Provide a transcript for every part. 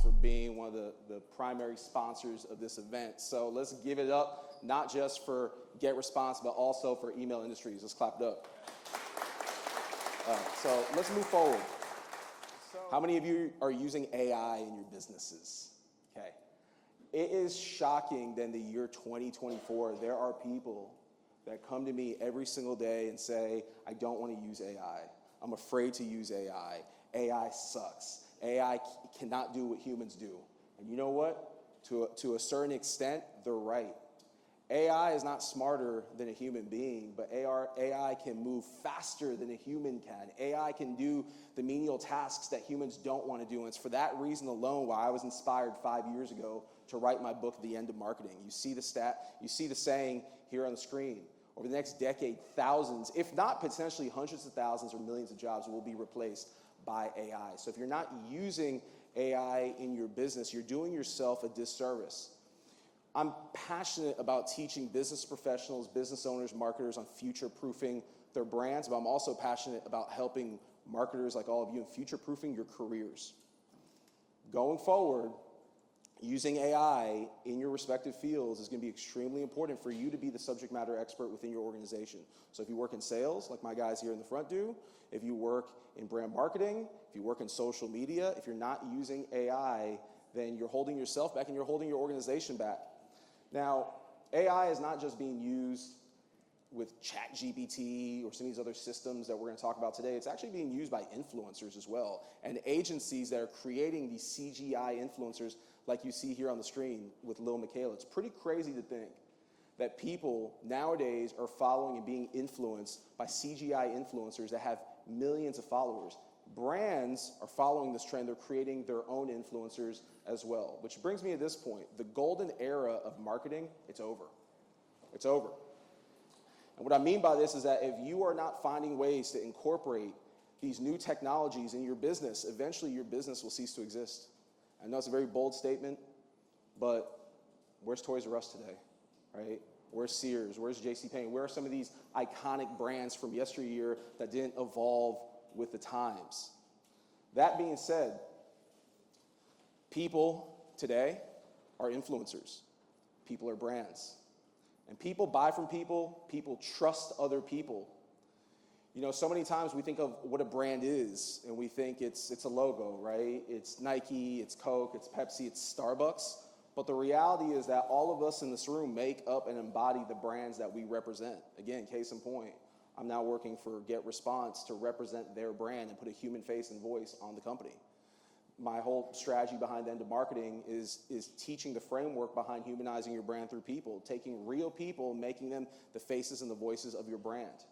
for being one of the primary sponsors of this event. So let's give it up, not just for GetResponse, but also for Email Industries. Let's clap it up. So let's move forward. How many of you are using AI in your businesses? Okay. It is shocking that in the year 2024, there are people that come to me every single day and say, I don't want to use AI. I'm afraid to use AI. AI sucks. AI cannot do what humans do. And you know what? To a certain extent, they're right. AI is not smarter than a human being, but AI can move faster than a human can. AI can do the menial tasks that humans don't want to do. And it's for that reason alone why I was inspired 5 years ago to write my book, The End of Marketing. You see the saying here on the screen. Over the next decade, thousands, if not potentially hundreds of thousands or millions of jobs will be replaced by AI. So if you're not using AI in your business, you're doing yourself a disservice. I'm passionate about teaching business professionals, business owners, marketers on future-proofing their brands, but I'm also passionate about helping marketers like all of you in future-proofing your careers. Going forward, using AI in your respective fields is going to be extremely important for you to be the subject matter expert within your organization. So if you work in sales, like my guys here in the front do, if you work in brand marketing, if you work in social media, if you're not using AI, then you're holding yourself back and you're holding your organization back. Now, AI is not just being used with ChatGPT or some of these other systems that we're going to talk about today. It's actually being used by influencers as well, and agencies that are creating these CGI influencers like you see here on the screen with Lil Miquela. It's pretty crazy to think that people nowadays are following and being influenced by CGI influencers that have millions of followers. Brands are following this trend. They're creating their own influencers as well, which brings me to this point. The golden era of marketing, it's over. It's over. And what I mean by this is that if you are not finding ways to incorporate these new technologies in your business, eventually your business will cease to exist. I know it's a very bold statement, but where's Toys R Us today, right? Where's Sears? Where's JCPenney? Where are some of these iconic brands from yesteryear that didn't evolve with the times? That being said, people today are influencers. People are brands. And people buy from people. People trust other people. You know, so many times we think of what a brand is, and we think it's a logo, right? It's Nike, it's Coke, it's Pepsi, it's Starbucks. But the reality is that all of us in this room make up and embody the brands that we represent. Again, case in point, I'm now working for GetResponse to represent their brand and put a human face and voice on the company. My whole strategy behind the End of Marketing is teaching the framework behind humanizing your brand through people, taking real people, making them the faces and the voices of your brand.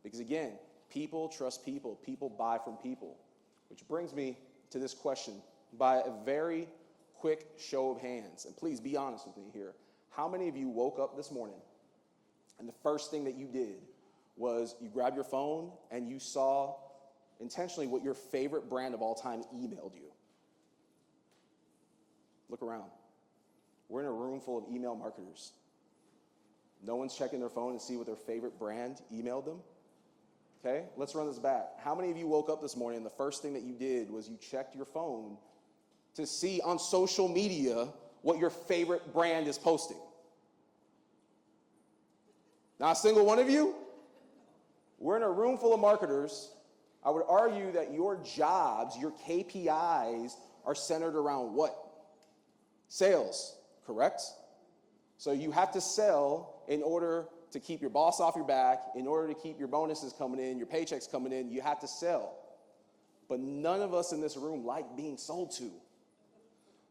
Because again, people trust people. People buy from people. Which brings me to this question. By a very quick show of hands, and please be honest with me here, how many of you woke up this morning and the first thing that you did was you grabbed your phone and you saw intentionally what your favorite brand of all time emailed you? Look around. We're in a room full of email marketers. No one's checking their phone to see what their favorite brand emailed them. Okay, let's run this back. How many of you woke up this morning and the first thing that you did was you checked your phone to see on social media what your favorite brand is posting? Not a single one of you? We're in a room full of marketers. I would argue that your jobs, your KPIs are centered around what? Sales, correct? So you have to sell in order to keep your boss off your back, in order to keep your bonuses coming in, your paychecks coming in, you have to sell. But none of us in this room like being sold to.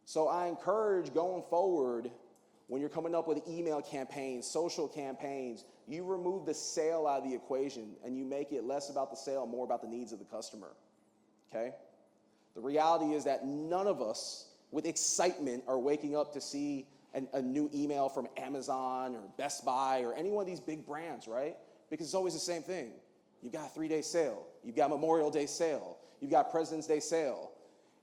So I encourage going forward, when you're coming up with email campaigns, social campaigns, you remove the sale out of the equation and you make it less about the sale, more about the needs of the customer, okay? The reality is that none of us with excitement are waking up to see a new email from Amazon or Best Buy or any one of these big brands, right? Because it's always the same thing. You've got a 3-day sale. You've got Memorial Day sale. You've got President's Day sale.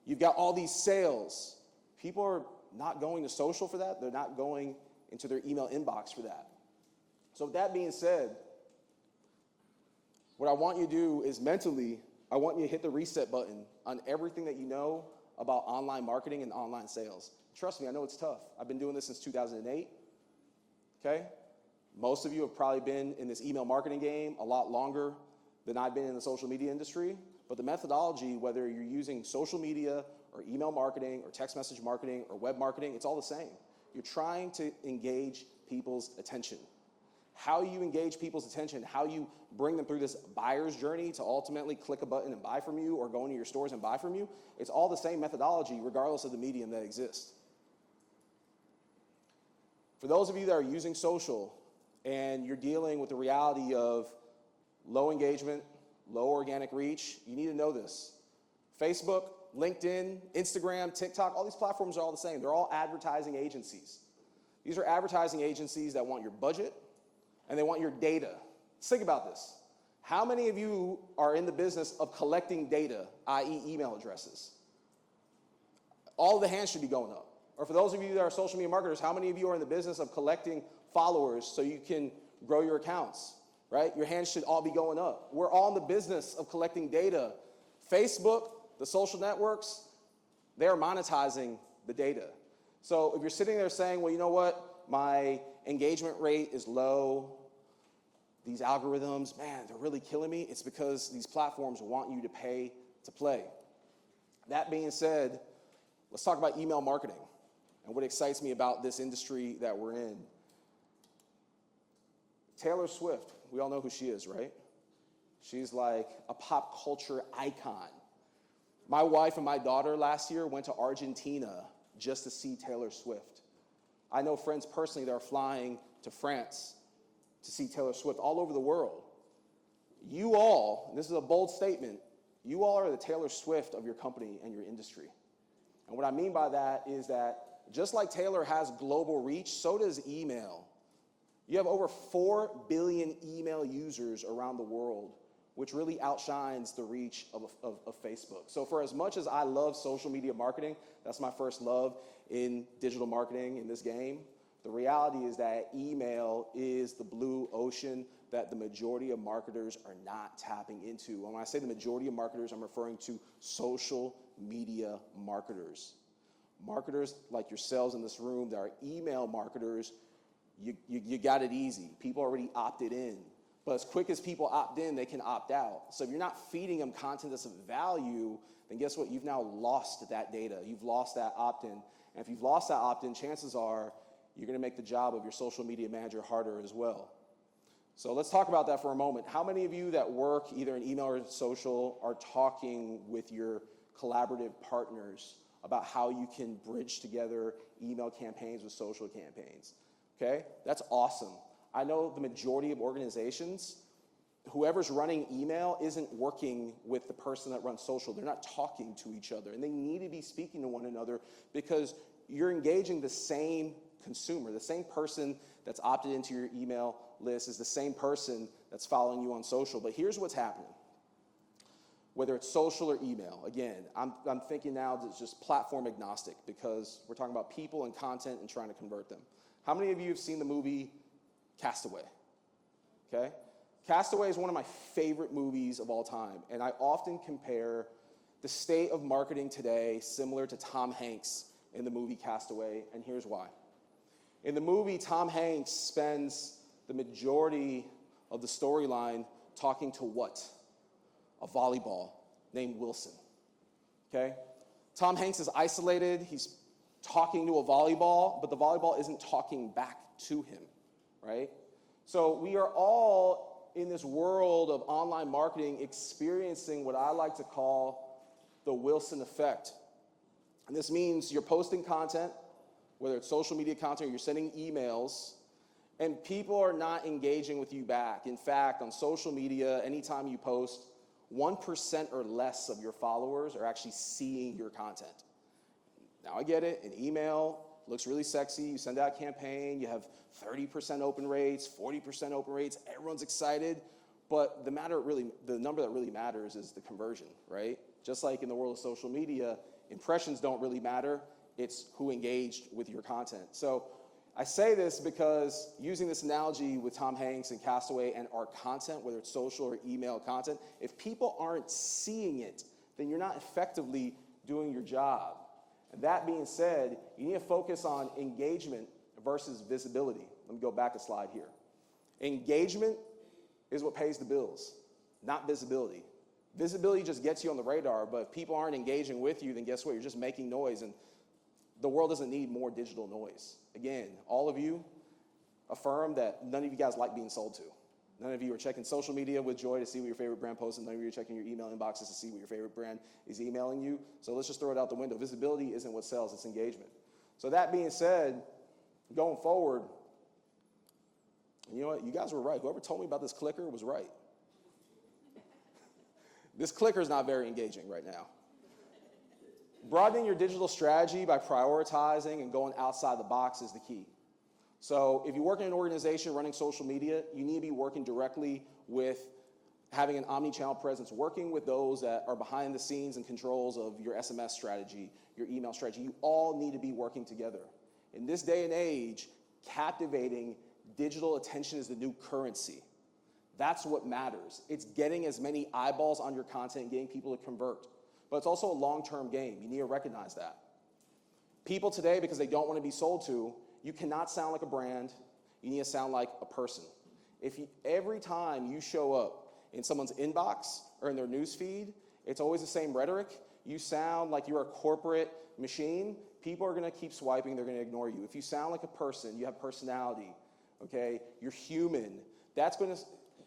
You've got all these sales. People are not going to social for that. They're not going into their email inbox for that. So with that being said, what I want you to do is mentally, I want you to hit the reset button on everything that you know about online marketing and online sales. Trust me, I know it's tough. I've been doing this since 2008, okay? Most of you have probably been in this email marketing game a lot longer than I've been in the social media industry, but the methodology, whether you're using social media or email marketing or text message marketing or web marketing, it's all the same. You're trying to engage people's attention. How you engage people's attention, how you bring them through this buyer's journey to ultimately click a button and buy from you or go into your stores and buy from you, it's all the same methodology regardless of the medium that exists. For those of you that are using social and you're dealing with the reality of low engagement, low organic reach, you need to know this. Facebook, LinkedIn, Instagram, TikTok, all these platforms are all the same. They're all advertising agencies. These are advertising agencies that want your budget and they want your data. Let's think about this. How many of you are in the business of collecting data, i.e. email addresses? All of the hands should be going up. Or for those of you that are social media marketers, how many of you are in the business of collecting followers so you can grow your accounts, right? Your hands should all be going up. We're all in the business of collecting data. Facebook, the social networks, they're monetizing the data. So if you're sitting there saying, well, you know what, my engagement rate is low, these algorithms, man, they're really killing me, it's because these platforms want you to pay to play. That being said, let's talk about email marketing and what excites me about this industry that we're in. Taylor Swift, we all know who she is, right? She's like a pop culture icon. My wife and my daughter last year went to Argentina just to see Taylor Swift. I know friends personally that are flying to France to see Taylor Swift all over the world. You all, and this is a bold statement, you all are the Taylor Swift of your company and your industry. And what I mean by that is that just like Taylor has global reach, so does email. You have over 4 billion email users around the world, which really outshines the reach of Facebook. So for as much as I love social media marketing, that's my first love in digital marketing in this game, the reality is that email is the blue ocean that the majority of marketers are not tapping into. And when I say the majority of marketers, I'm referring to social media marketers. Marketers like yourselves in this room that are email marketers, you got it easy. People already opted in. But as quick as people opt in, they can opt out. So if you're not feeding them content that's of value, then guess what? You've now lost that data. You've lost that opt-in. And if you've lost that opt-in, chances are you're going to make the job of your social media manager harder as well. So let's talk about that for a moment. How many of you that work either in email or social are talking with your collaborative partners about how you can bridge together email campaigns with social campaigns? Okay, that's awesome. I know the majority of organizations, whoever's running email isn't working with the person that runs social. They're not talking to each other, and they need to be speaking to one another because you're engaging the same consumer. The same person that's opted into your email list is the same person that's following you on social. But here's what's happening. Whether it's social or email, again, I'm thinking now that it's just platform agnostic because we're talking about people and content and trying to convert them. How many of you have seen the movie Castaway? Okay? Castaway is one of my favorite movies of all time, and I often compare the state of marketing today similar to Tom Hanks in the movie Castaway, and here's why. In the movie, Tom Hanks spends the majority of the storyline talking to what? A volleyball named Wilson, okay? Tom Hanks is isolated, he's talking to a volleyball, but the volleyball isn't talking back to him, right? So we are all in this world of online marketing experiencing what I like to call the Wilson effect. And this means you're posting content, whether it's social media content or you're sending emails, and people are not engaging with you back. In fact, on social media, anytime you post, 1% or less of your followers are actually seeing your content. Now I get it, an email looks really sexy, you send out a campaign, you have 30% open rates, 40% open rates, everyone's excited, but the number that really matters is the conversion, right? Just like in the world of social media, impressions don't really matter, it's who engaged with your content. So I say this because using this analogy with Tom Hanks and Castaway and our content, whether it's social or email content, if people aren't seeing it, then you're not effectively doing your job. And that being said, you need to focus on engagement versus visibility. Let me go back a slide here. Engagement is what pays the bills, not visibility. Visibility just gets you on the radar, but if people aren't engaging with you, then guess what? You're just making noise, and the world doesn't need more digital noise. Again, all of you affirm that none of you guys like being sold to. None of you are checking social media with joy to see what your favorite brand posts, and none of you are checking your email inboxes to see what your favorite brand is emailing you. So let's just throw it out the window. Visibility isn't what sells, it's engagement. So that being said, going forward, you know what? You guys were right. Whoever told me about this clicker was right. This clicker is not very engaging right now. Broadening your digital strategy by prioritizing and going outside the box is the key. So if you work in an organization running social media, you need to be working directly with having an omni-channel presence, working with those that are behind the scenes and controls of your SMS strategy, your email strategy. You all need to be working together. In this day and age, captivating digital attention is the new currency. That's what matters. It's getting as many eyeballs on your content and getting people to convert. But it's also a long-term game. You need to recognize that. People today, because they don't want to be sold to, you cannot sound like a brand. You need to sound like a person. Every time you show up in someone's inbox or in their news feed, it's always the same rhetoric. You sound like you're a corporate machine. People are going to keep swiping. They're going to ignore you. If you sound like a person, you have personality, okay, you're human, that's going to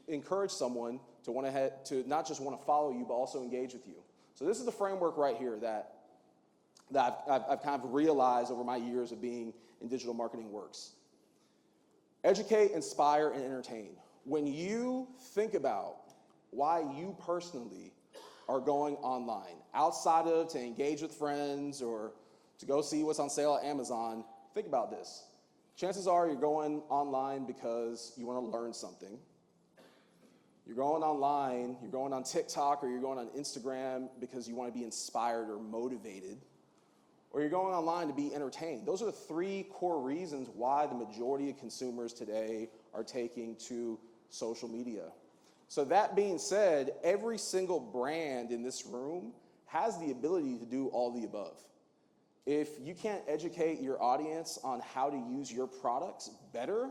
encourage someone to want to not just want to follow you, but also engage with you. So this is the framework right here that I've kind of realized over my years of being in digital marketing works. Educate, inspire, and entertain. When you think about why you personally are going online, outside of to engage with friends or to go see what's on sale at Amazon, think about this. Chances are you're going online because you want to learn something. You're going online, you're going on TikTok, or you're going on Instagram because you want to be inspired or motivated, or you're going online to be entertained. Those are the three core reasons why the majority of consumers today are taking to social media. So that being said, every single brand in this room has the ability to do all the above. If you can't educate your audience on how to use your products better,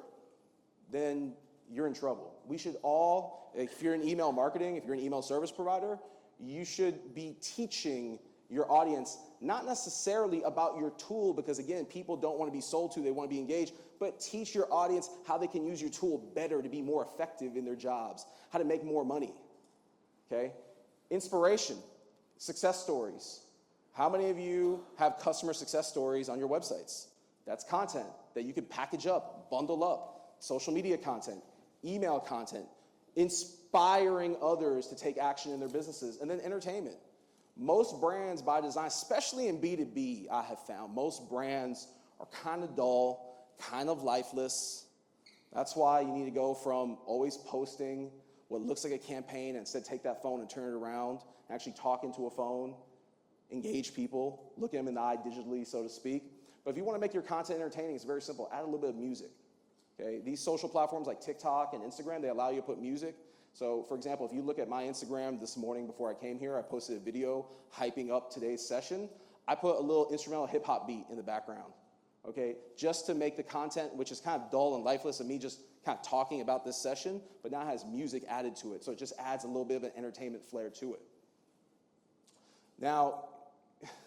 then you're in trouble. We should all, if you're in email marketing, if you're an email service provider, you should be teaching your audience, not necessarily about your tool, because again, people don't want to be sold to, they want to be engaged, but teach your audience how they can use your tool better to be more effective in their jobs, how to make more money, okay? Inspiration, success stories. How many of you have customer success stories on your websites? That's content that you could package up, bundle up, social media content, email content, inspiring others to take action in their businesses, and then entertainment. Most brands by design, especially in B2B, I have found, most brands are kind of dull, kind of lifeless. That's why you need to go from always posting what looks like a campaign and instead take that phone and turn it around, actually talk into a phone, engage people, look them in the eye digitally, so to speak. But if you want to make your content entertaining, it's very simple. Add a little bit of music. Okay? These social platforms like TikTok and Instagram, they allow you to put music. So, for example, if you look at my Instagram this morning before I came here, I posted a video hyping up today's session. I put a little instrumental hip-hop beat in the background, okay, just to make the content, which is kind of dull and lifeless, of me just kind of talking about this session, but now it has music added to it. So it just adds a little bit of an entertainment flair to it. Now,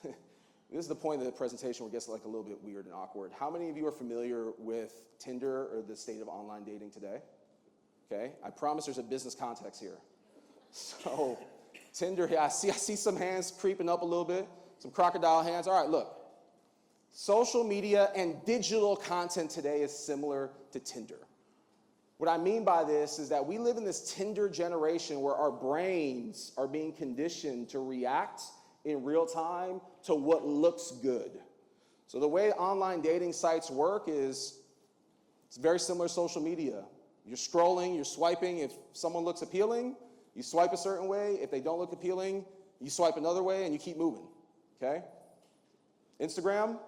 this is the point of the presentation where it gets like a little bit weird and awkward. How many of you are familiar with Tinder or the state of online dating today? Okay, I promise there's a business context here. So, Tinder, yeah, I see some hands creeping up a little bit, some crocodile hands. All right, look. Social media and digital content today is similar to Tinder. What I mean by this is that we live in this Tinder generation where our brains are being conditioned to react in real time to what looks good. So the way online dating sites work is it's very similar to social media. You're scrolling, you're swiping. If someone looks appealing, you swipe a certain way. If they don't look appealing, you swipe another way and you keep moving, okay? Instagram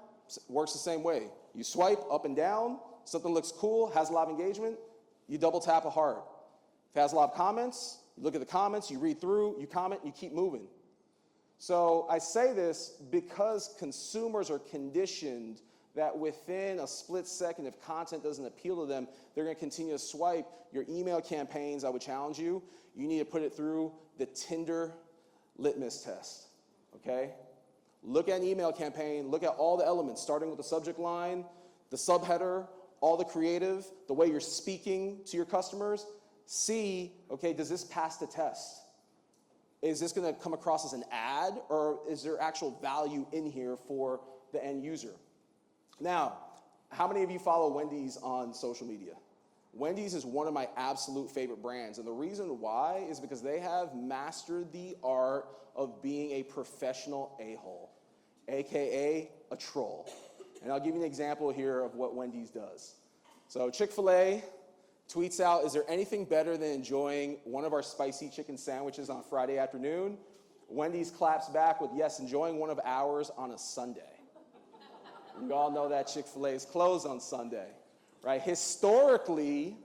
works the same way. You swipe up and down, something looks cool, has a lot of engagement, you double tap a heart. If it has a lot of comments, you look at the comments, you read through, you comment, you keep moving. So I say this because consumers are conditioned that within a split second, if content doesn't appeal to them, they're going to continue to swipe. Your email campaigns, I would challenge you, you need to put it through the Tinder litmus test, okay? Look at an email campaign, look at all the elements, starting with the subject line, the subheader, all the creative, the way you're speaking to your customers. See, okay, does this pass the test? Is this going to come across as an ad, or is there actual value in here for the end user? Now, how many of you follow Wendy's on social media? Wendy's is one of my absolute favorite brands, and the reason why is because they have mastered the art of being a professional a-hole, aka a troll. And I'll give you an example here of what Wendy's does. So Chick-fil-A tweets out, "Is there anything better than enjoying one of our spicy chicken sandwiches on Friday afternoon?" Wendy's claps back with, "Yes, enjoying one of ours on a Sunday." We all know that Chick-fil-A is closed on Sunday, right? Historically,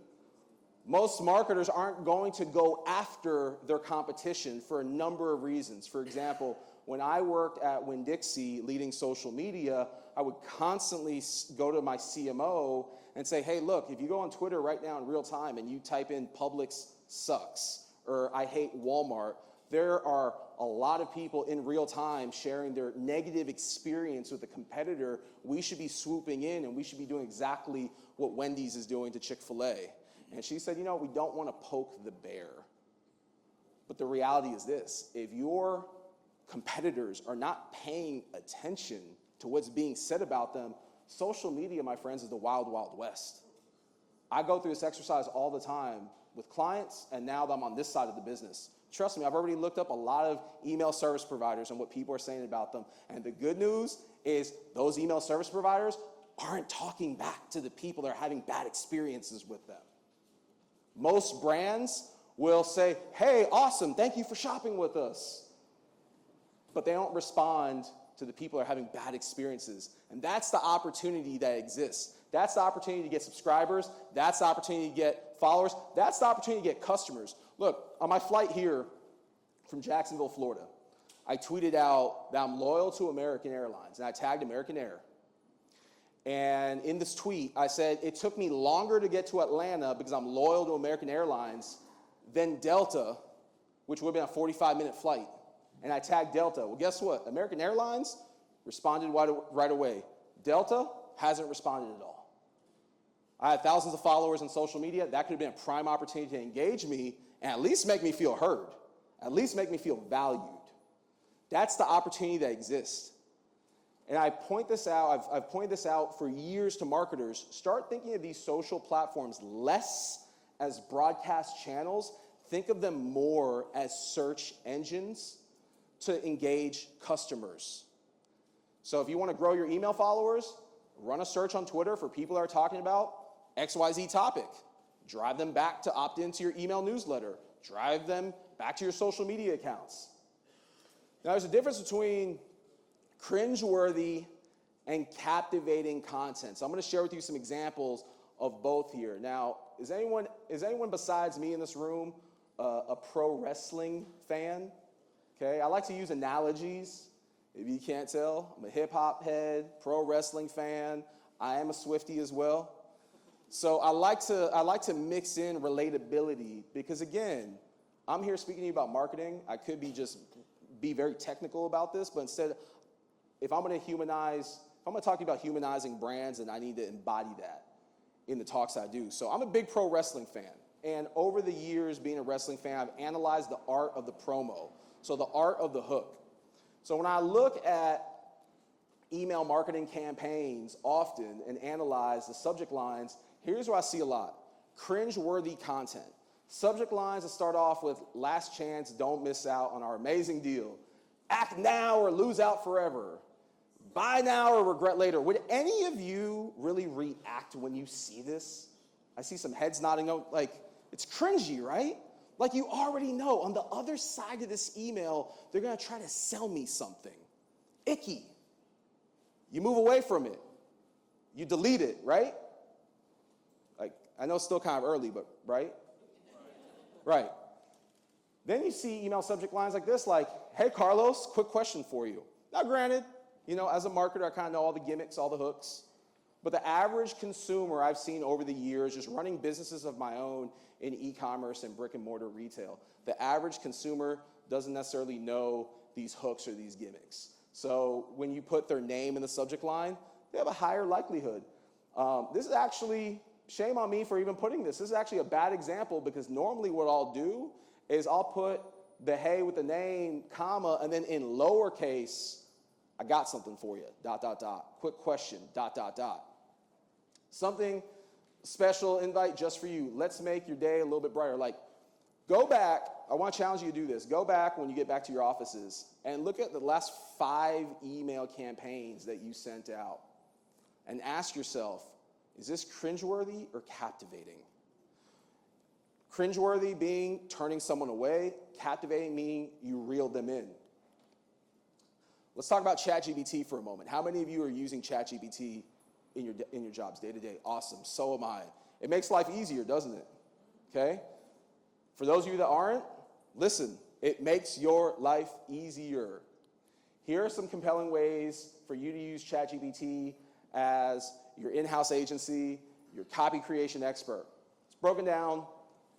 most marketers aren't going to go after their competition for a number of reasons. For example, when I worked at Winn-Dixie leading social media, I would constantly go to my CMO and say, "Hey, look, if you go on Twitter right now in real time and you type in Publix sucks or I hate Walmart, there are a lot of people in real time sharing their negative experience with a competitor. We should be swooping in and we should be doing exactly what Wendy's is doing to Chick-fil-A." And she said, we don't want to poke the bear. But the reality is this: if your competitors are not paying attention to what's being said about them, social media, my friends, is the wild, wild west. I go through this exercise all the time with clients, and now that I'm on this side of the business, trust me, I've already looked up a lot of email service providers and what people are saying about them. And the good news is those email service providers aren't talking back to the people that are having bad experiences with them. Most brands will say, "Hey, awesome, thank you for shopping with us." But they don't respond to the people that are having bad experiences. And that's the opportunity that exists. That's the opportunity to get subscribers. That's the opportunity to get followers. That's the opportunity to get customers. Look, on my flight here from Jacksonville, Florida, I tweeted out that I'm loyal to American Airlines, and I tagged American Air. And in this tweet, I said, it took me longer to get to Atlanta because I'm loyal to American Airlines than Delta, which would have been a 45-minute flight. And I tagged Delta. Well, guess what? American Airlines responded right away. Delta hasn't responded at all. I had thousands of followers on social media. That could have been a prime opportunity to engage me and at least make me feel heard, at least make me feel valued. That's the opportunity that exists. And I point this out, I've pointed this out for years to marketers. Start thinking of these social platforms less as broadcast channels. Think of them more as search engines to engage customers. So if you want to grow your email followers, run a search on Twitter for people that are talking about XYZ topic. Drive them back to opt into your email newsletter. Drive them back to your social media accounts. Now, there's a difference between cringeworthy and captivating content. So I'm going to share with you some examples of both here. Now, is anyone besides me in this room a pro wrestling fan? Okay, I like to use analogies. If you can't tell, I'm a hip hop head, pro wrestling fan. I am a Swiftie as well. So I like to mix in relatability because, again, I'm here speaking to you about marketing. I could be very technical about this, but instead, if I'm going to talk to you about humanizing brands, and I need to embody that in the talks I do. So I'm a big pro wrestling fan. And over the years being a wrestling fan, I've analyzed the art of the promo. So the art of the hook. So when I look at email marketing campaigns often and analyze the subject lines, here's what I see a lot: cringe-worthy content. Subject lines that start off with "last chance, don't miss out on our amazing deal," "act now or lose out forever," "buy now or regret later." Would any of you really react when you see this? I see some heads nodding, like, it's cringy, right? Like, you already know on the other side of this email, they're going to try to sell me something. Icky. You move away from it. You delete it, right? Like, I know it's still kind of early, but right? Right. Then you see email subject lines like this, like, hey, Carlos, quick question for you. Now, granted, as a marketer, I kind of know all the gimmicks, all the hooks. But the average consumer I've seen over the years, just running businesses of my own in e-commerce and brick and mortar retail, the average consumer doesn't necessarily know these hooks or these gimmicks. So when you put their name in the subject line, they have a higher likelihood. This is actually, shame on me for even putting this. This is actually a bad example because normally what I'll do is I'll put the hey with the name, comma, and then in lowercase, I got something for you, ... Quick question, ... Something special, invite just for you. Let's make your day a little bit brighter. Like, go back, I want to challenge you to do this. Go back when you get back to your offices and look at the last 5 email campaigns that you sent out and ask yourself, is this cringeworthy or captivating? Cringeworthy being turning someone away, captivating meaning you reeled them in. Let's talk about ChatGPT for a moment. How many of you are using ChatGPT in your jobs day to day? Awesome, so am I. It makes life easier, doesn't it? Okay? For those of you that aren't, listen, it makes your life easier. Here are some compelling ways for you to use ChatGPT as your in-house agency, your copy creation expert. It's broken down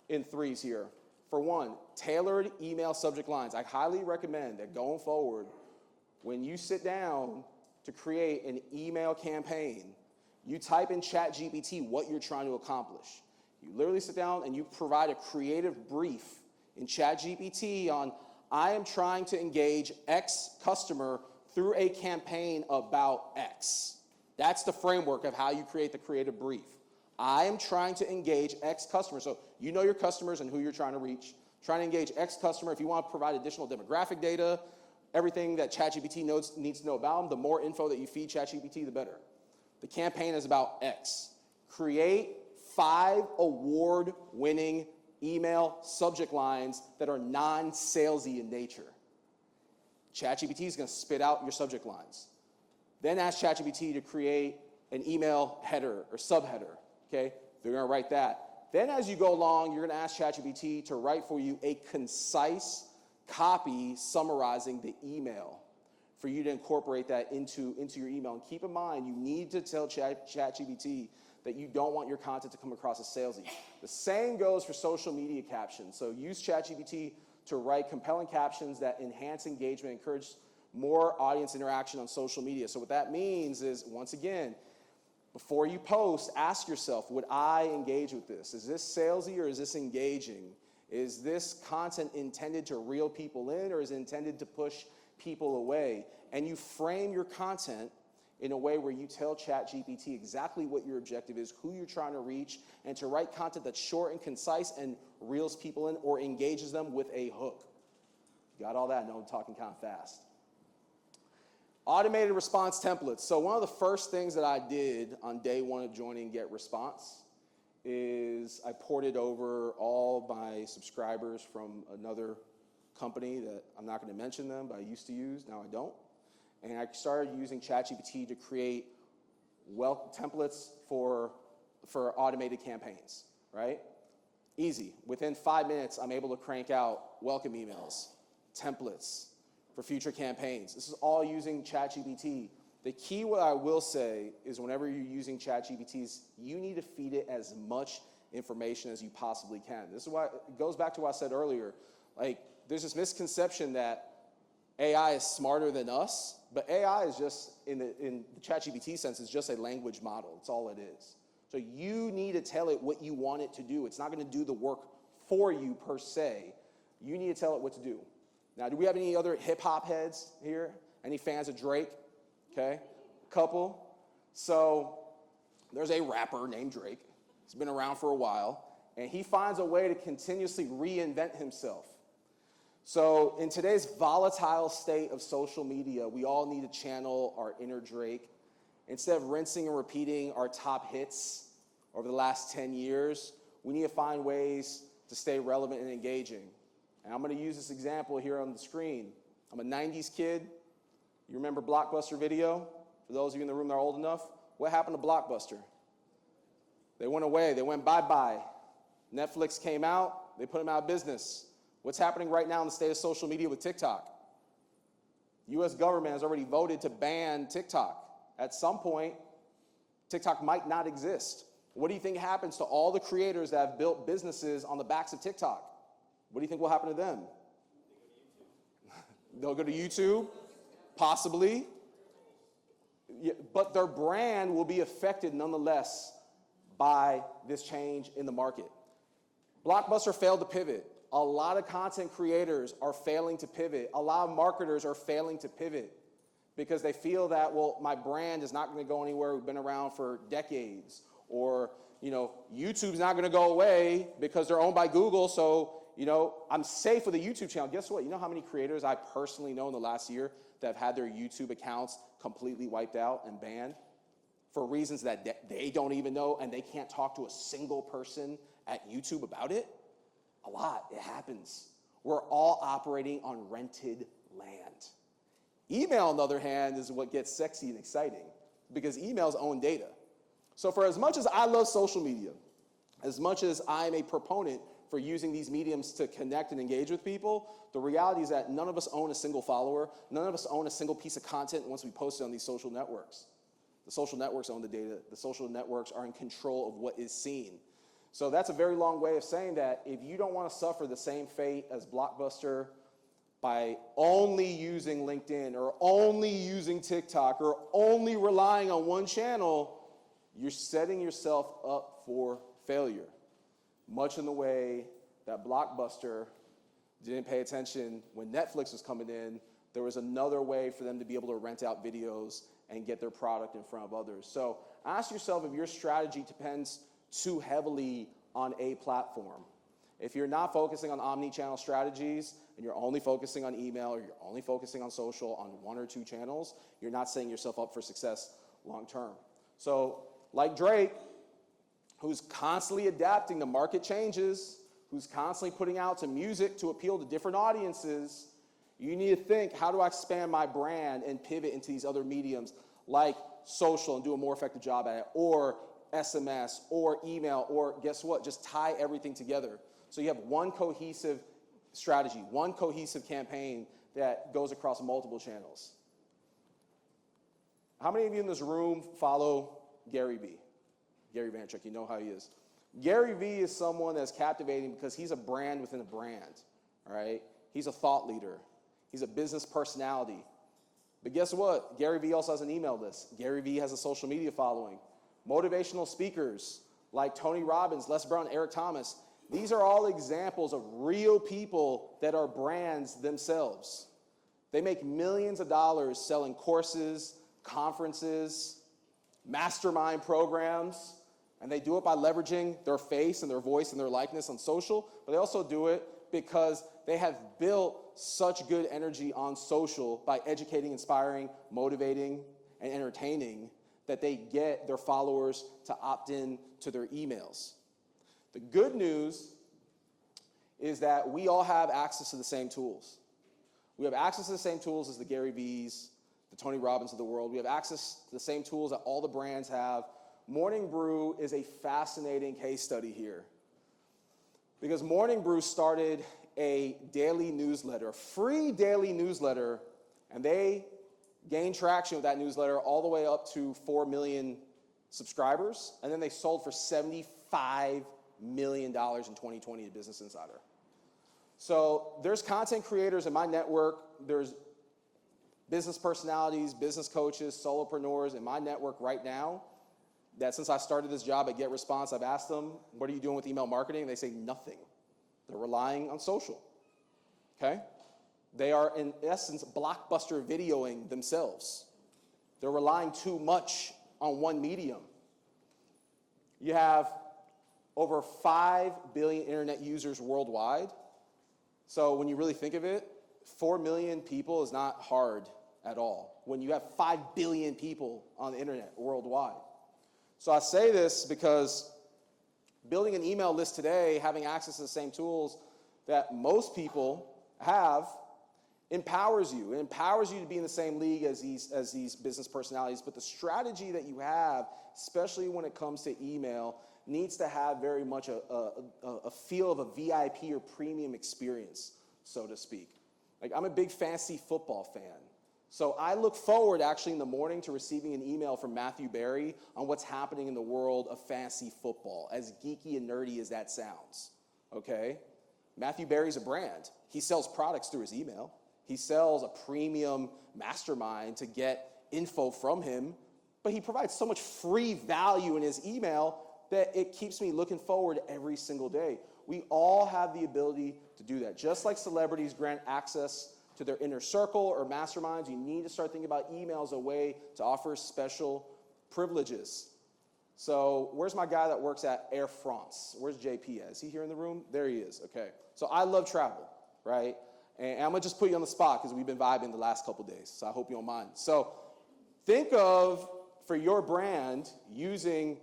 in 3s here. For one, tailored email subject lines. I highly recommend that going forward, when you sit down to create an email campaign, you type in ChatGPT what you're trying to accomplish. You literally sit down and you provide a creative brief in ChatGPT on, I am trying to engage X customer through a campaign about X. That's the framework of how you create the creative brief. I am trying to engage X customer. So you know your customers and who you're trying to reach. Trying to engage X customer. If you want to provide additional demographic data, everything that ChatGPT needs to know about them, the more info that you feed ChatGPT, the better. The campaign is about X. Create 5 award-winning email subject lines that are non-salesy in nature. ChatGPT is going to spit out your subject lines. Then ask ChatGPT to create an email header or subheader, okay? They're going to write that. Then as you go along, you're going to ask ChatGPT to write for you a concise copy summarizing the email for you to incorporate that into your email. And keep in mind, you need to tell ChatGPT that you don't want your content to come across as salesy. The same goes for social media captions. So use ChatGPT to write compelling captions that enhance engagement, encourage more audience interaction on social media. So what that means is, once again, before you post, ask yourself, would I engage with this? Is this salesy or is this engaging? Is this content intended to reel people in or is it intended to push people away? And you frame your content in a way where you tell ChatGPT exactly what your objective is, who you're trying to reach, and to write content that's short and concise and reels people in or engages them with a hook. Got all that? No, I'm talking kind of fast. Automated response templates. So one of the first things that I did on day 1 of joining GetResponse is I ported over all my subscribers from another company that I'm not going to mention them, but I used to use, now I don't. And I started using ChatGPT to create templates for automated campaigns, right? Easy. Within 5 minutes, I'm able to crank out welcome emails, templates for future campaigns. This is all using ChatGPT. The key, what I will say, is whenever you're using ChatGPT, you need to feed it as much information as you possibly can. This is why it goes back to what I said earlier. Like, there's this misconception that AI is smarter than us, but AI is just, in the ChatGPT sense, is just a language model. That's all it is. So you need to tell it what you want it to do. It's not going to do the work for you per se. You need to tell it what to do. Now, do we have any other hip-hop heads here? Any fans of Drake? Okay, couple. So there's a rapper named Drake. He's been around for a while, and he finds a way to continuously reinvent himself. So in today's volatile state of social media, we all need to channel our inner Drake. Instead of rinsing and repeating our top hits over the last 10 years, we need to find ways to stay relevant and engaging. And I'm going to use this example here on the screen. I'm a 90s kid. You remember Blockbuster Video? For those of you in the room that are old enough, what happened to Blockbuster? They went away. They went bye-bye. Netflix came out. They put them out of business. What's happening right now in the state of social media with TikTok? U.S. government has already voted to ban TikTok. At some point, TikTok might not exist. What do you think happens to all the creators that have built businesses on the backs of TikTok? What do you think will happen to them? They'll go to YouTube, possibly. Yeah, but their brand will be affected nonetheless by this change in the market. Blockbuster failed to pivot. A lot of content creators are failing to pivot. A lot of marketers are failing to pivot because they feel that, well, my brand is not going to go anywhere. We've been around for decades. Or, YouTube's not going to go away because they're owned by Google. So, I'm safe with a YouTube channel. Guess what? You know how many creators I personally know in the last year that have had their YouTube accounts completely wiped out and banned for reasons that they don't even know, and they can't talk to a single person at YouTube about it? A lot. It happens. We're all operating on rented land. Email, on the other hand, is what gets sexy and exciting because emails own data. So for as much as I love social media, as much as I'm a proponent for using these mediums to connect and engage with people, the reality is that none of us own a single follower. None of us own a single piece of content once we post it on these social networks. The social networks own the data. The social networks are in control of what is seen. So that's a very long way of saying that if you don't want to suffer the same fate as Blockbuster by only using LinkedIn or only using TikTok or only relying on one channel, you're setting yourself up for failure. Much in the way that Blockbuster didn't pay attention when Netflix was coming in. There was another way for them to be able to rent out videos and get their product in front of others. So ask yourself if your strategy depends too heavily on a platform. If you're not focusing on omni-channel strategies and you're only focusing on email or you're only focusing on social on one or two channels, you're not setting yourself up for success long term. So like Drake, who's constantly adapting to market changes, who's constantly putting out to music to appeal to different audiences, you need to think, how do I expand my brand and pivot into these other mediums like social and do a more effective job at it, or SMS, or email, or guess what? Just tie everything together. So you have one cohesive strategy, one cohesive campaign that goes across multiple channels. How many of you in this room follow Gary Vee? Gary Vaynerchuk, you know how he is. Gary Vee is someone that's captivating because he's a brand within a brand, all right? He's a thought leader. He's a business personality. But guess what? Gary Vee also has an email list. Gary Vee has a social media following. Motivational speakers like Tony Robbins, Les Brown, Eric Thomas, these are all examples of real people that are brands themselves. They make millions of dollars selling courses, conferences, mastermind programs, and they do it by leveraging their face and their voice and their likeness on social, but they also do it because they have built such good energy on social by educating, inspiring, motivating, and entertaining that they get their followers to opt in to their emails. The good news is that we all have access to the same tools. We have access to the same tools as the Gary Vees, the Tony Robbins of the world. We have access to the same tools that all the brands have. Morning Brew is a fascinating case study here because Morning Brew started a daily newsletter, a free daily newsletter, and they gained traction with that newsletter all the way up to 4 million subscribers, and then they sold for $75 million in 2020 to Business Insider. So there's content creators in my network, there's business personalities, business coaches, solopreneurs in my network right now that since I started this job at GetResponse, I've asked them, what are you doing with email marketing? And they say nothing. They're relying on social, okay? They are, in essence, Blockbuster videoing themselves. They're relying too much on one medium. You have over 5 billion internet users worldwide. So when you really think of it, 4 million people is not hard at all when you have 5 billion people on the internet worldwide. So I say this because building an email list today, having access to the same tools that most people have, empowers you. It empowers you to be in the same league as these business personalities. But the strategy that you have, especially when it comes to email, needs to have very much a feel of a VIP or premium experience, so to speak. Like, I'm a big fantasy football fan. So I look forward actually in the morning to receiving an email from Matthew Berry on what's happening in the world of fantasy football, as geeky and nerdy as that sounds, okay? Matthew Berry's a brand. He sells products through his email. He sells a premium mastermind to get info from him, but he provides so much free value in his email that it keeps me looking forward every single day. We all have the ability to do that. Just like celebrities grant access to their inner circle or masterminds, you need to start thinking about email as a way to offer special privileges. So where's my guy that works at Air France? Where's JP at? Is he here in the room? There he is, okay. So I love travel, right? And I'm gonna just put you on the spot because we've been vibing the last couple days, so I hope you don't mind. So think of, for your brand, using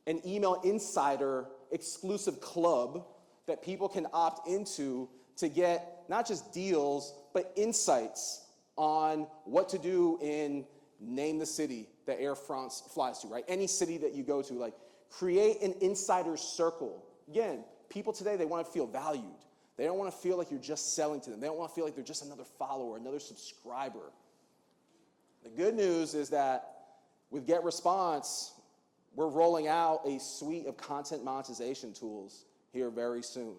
an email insider exclusive club that people can opt into to get not just deals, but insights on what to do in, name the city that Air France flies to, right? Any city that you go to, like, create an insider circle. Again, people today, they want to feel valued. They don't want to feel like you're just selling to them. They don't want to feel like they're just another follower, another subscriber. The good news is that with GetResponse, we're rolling out a suite of content monetization tools here very soon.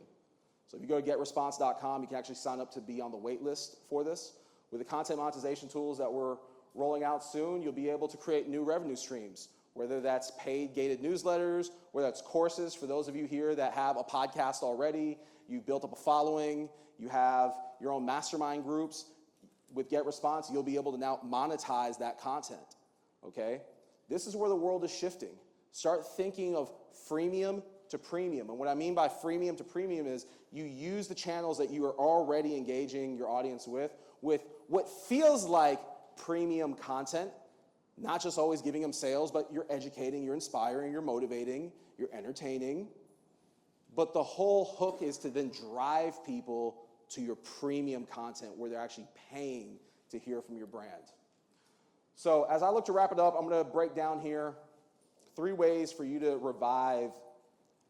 So if you go to getresponse.com, you can actually sign up to be on the wait list for this. With the content monetization tools that we're rolling out soon, you'll be able to create new revenue streams, whether that's paid gated newsletters, whether that's courses for those of you here that have a podcast already, you've built up a following, you have your own mastermind groups. With GetResponse, you'll be able to now monetize that content, okay? This is where the world is shifting. Start thinking of freemium to premium. And what I mean by freemium to premium is you use the channels that you are already engaging your audience with what feels like premium content, not just always giving them sales, but you're educating, you're inspiring, you're motivating, you're entertaining. But the whole hook is to then drive people to your premium content where they're actually paying to hear from your brand. So as I look to wrap it up, I'm going to break down here 3 ways for you to revive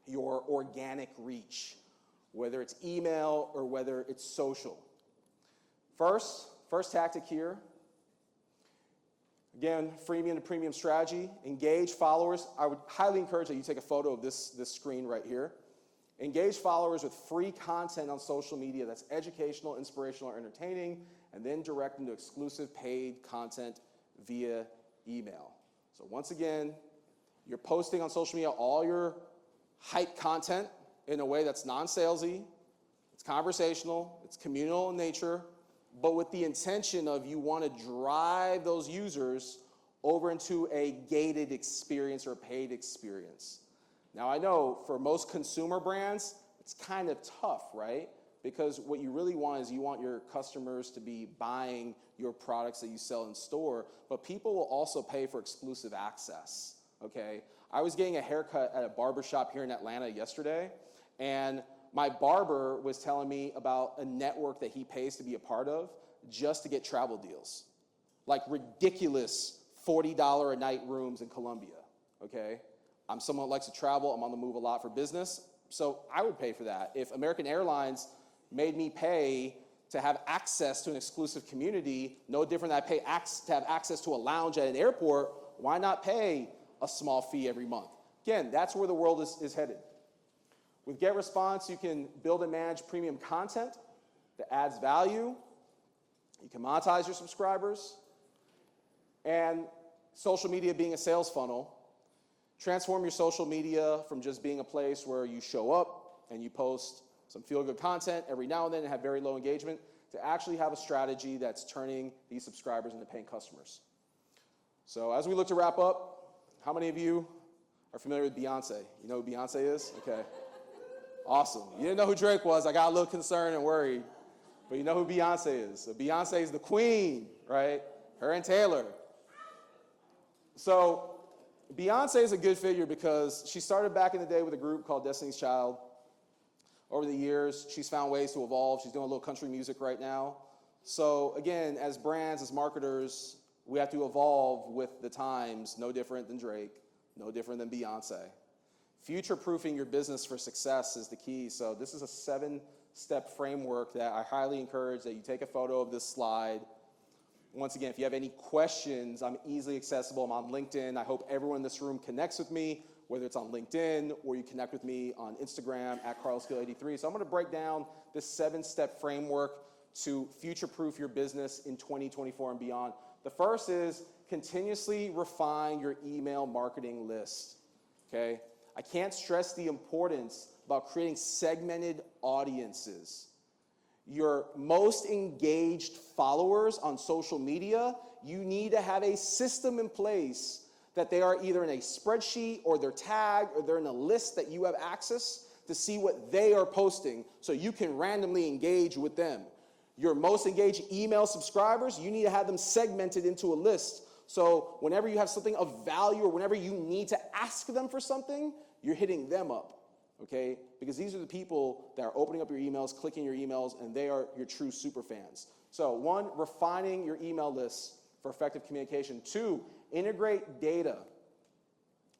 your organic reach, whether it's email or whether it's social. First tactic here, again, freemium to premium strategy, engage followers. I would highly encourage that you take a photo of this screen right here. Engage followers with free content on social media that's educational, inspirational, or entertaining, and then direct them to exclusive paid content via email. So once again, you're posting on social media all your hype content in a way that's non-salesy, it's conversational, it's communal in nature, but with the intention of you want to drive those users over into a gated experience or a paid experience. Now, I know for most consumer brands, it's kind of tough, right? Because what you really want is you want your customers to be buying your products that you sell in store, but people will also pay for exclusive access, okay? I was getting a haircut at a barbershop here in Atlanta yesterday, and my barber was telling me about a network that he pays to be a part of just to get travel deals. Like ridiculous $40 a night rooms in Colombia, okay? I'm someone that likes to travel. I'm on the move a lot for business, so I would pay for that. If American Airlines made me pay to have access to an exclusive community, no different than I pay to have access to a lounge at an airport, why not pay a small fee every month? Again, that's where the world is headed. With GetResponse, you can build and manage premium content that adds value. You can monetize your subscribers. And social media being a sales funnel, transform your social media from just being a place where you show up and you post some feel-good content every now and then and have very low engagement, to actually have a strategy that's turning these subscribers into paying customers. So as we look to wrap up, how many of you are familiar with Beyonce? You know who Beyonce is? Okay. Awesome. You didn't know who Drake was. I got a little concerned and worried. But you know who Beyonce is. So Beyonce is the queen, right? Her and Taylor. So Beyonce is a good figure because she started back in the day with a group called Destiny's Child. Over the years, she's found ways to evolve. She's doing a little country music right now. So again, as brands, as marketers, we have to evolve with the times, no different than Drake, no different than Beyonce. Future-proofing your business for success is the key. So this is a 7-step framework that I highly encourage that you take a photo of this slide. Once again, if you have any questions, I'm easily accessible. I'm on LinkedIn. I hope everyone in this room connects with me, whether it's on LinkedIn or you connect with me on Instagram at CarlosGill83. So I'm going to break down this 7-step framework to future-proof your business in 2024 and beyond. The first is continuously refine your email marketing list, okay? I can't stress the importance about creating segmented audiences. Your most engaged followers on social media, you need to have a system in place that they are either in a spreadsheet or they're tagged or they're in a list that you have access to see what they are posting so you can randomly engage with them. Your most engaged email subscribers, you need to have them segmented into a list. So whenever you have something of value or whenever you need to ask them for something, you're hitting them up, okay? Because these are the people that are opening up your emails, clicking your emails, and they are your true super fans. So 1, refining your email lists for effective communication. 2, integrate data.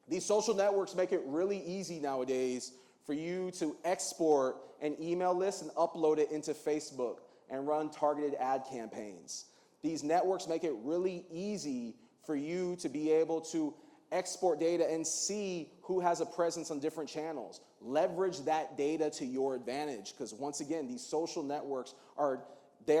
These social networks make it really easy nowadays for you to export an email list and upload it into Facebook and run targeted ad campaigns. These networks make it really easy for you to be able to export data and see who has a presence on different channels. Leverage that data to your advantage, because once again, these social networks are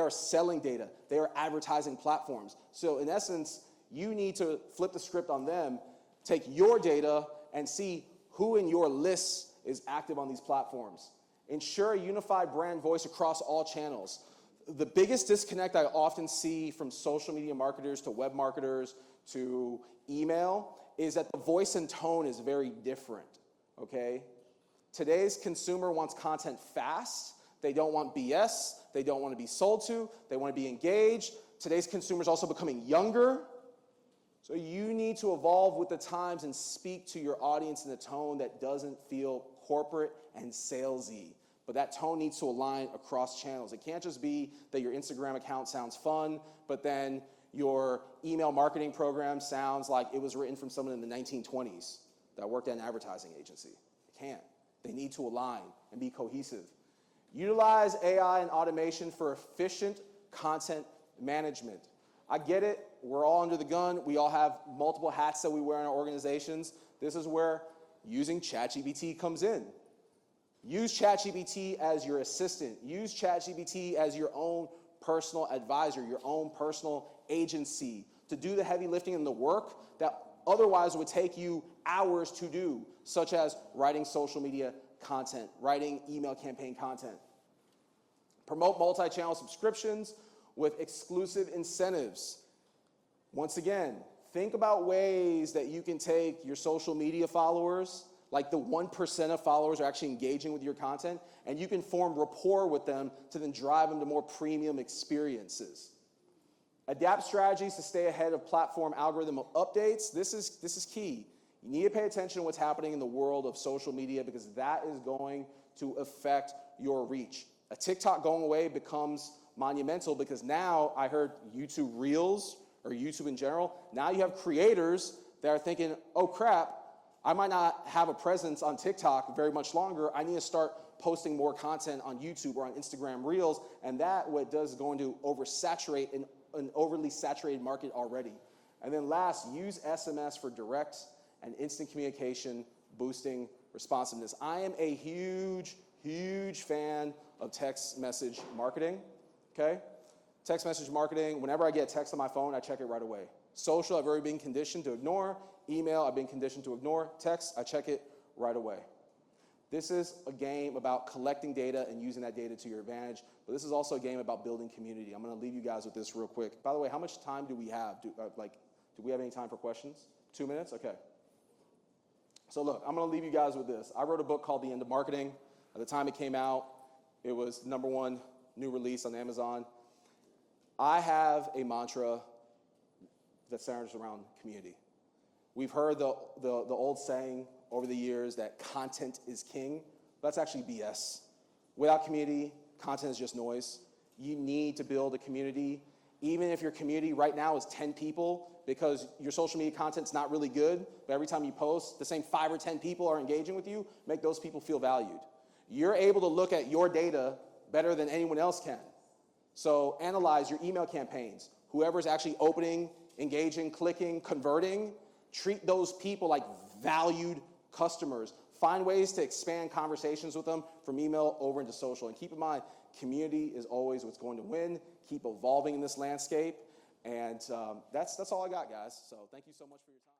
selling data. They are advertising platforms. So in essence, you need to flip the script on them, take your data and see who in your list is active on these platforms. Ensure a unified brand voice across all channels. The biggest disconnect I often see from social media marketers to web marketers to email is that the voice and tone is very different, okay? Today's consumer wants content fast. They don't want BS. They don't want to be sold to. They want to be engaged. Today's consumer is also becoming younger. So you need to evolve with the times and speak to your audience in a tone that doesn't feel corporate and salesy. But that tone needs to align across channels. It can't just be that your Instagram account sounds fun, but then your email marketing program sounds like it was written from someone in the 1920s that worked at an advertising agency. It can't. They need to align and be cohesive. Utilize AI and automation for efficient content management. I get it. We're all under the gun. We all have multiple hats that we wear in our organizations. This is where using ChatGPT comes in. Use ChatGPT as your assistant. Use ChatGPT as your own personal advisor, your own personal agency to do the heavy lifting and the work that otherwise would take you hours to do, such as writing social media content, writing email campaign content. Promote multi-channel subscriptions with exclusive incentives. Once again, think about ways that you can take your social media followers, like the 1% of followers are actually engaging with your content, and you can form rapport with them to then drive them to more premium experiences. Adapt strategies to stay ahead of platform algorithm updates. This is key. You need to pay attention to what's happening in the world of social media because that is going to affect your reach. A TikTok going away becomes monumental because now I heard YouTube Reels or YouTube in general. Now you have creators that are thinking, oh crap, I might not have a presence on TikTok very much longer. I need to start posting more content on YouTube or on Instagram Reels, and that what does is going to oversaturate an overly saturated market already. And then last, use SMS for direct and instant communication, boosting responsiveness. I am a huge, huge fan of text message marketing, okay? Text message marketing, whenever I get a text on my phone, I check it right away. Social, I've already been conditioned to ignore. Email, I've been conditioned to ignore. Text, I check it right away. This is a game about collecting data and using that data to your advantage, but this is also a game about building community. I'm gonna leave you guys with this real quick. By the way, how much time do we have? Do we have any time for questions? 2 minutes? Okay. So look, I'm gonna leave you guys with this. I wrote a book called The End of Marketing. At the time it came out, it was #1 new release on Amazon. I have a mantra that centers around community. We've heard the old saying over the years that content is king. That's actually BS. Without community, content is just noise. You need to build a community. Even if your community right now is 10 people because your social media content's not really good, but every time you post, the same 5 or 10 people are engaging with you, make those people feel valued. You're able to look at your data better than anyone else can. So analyze your email campaigns. Whoever's actually opening, engaging, clicking, converting, treat those people like valued customers. Find ways to expand conversations with them from email over into social. And keep in mind, community is always what's going to win. Keep evolving in this landscape. And that's all I got, guys. So thank you so much for your time.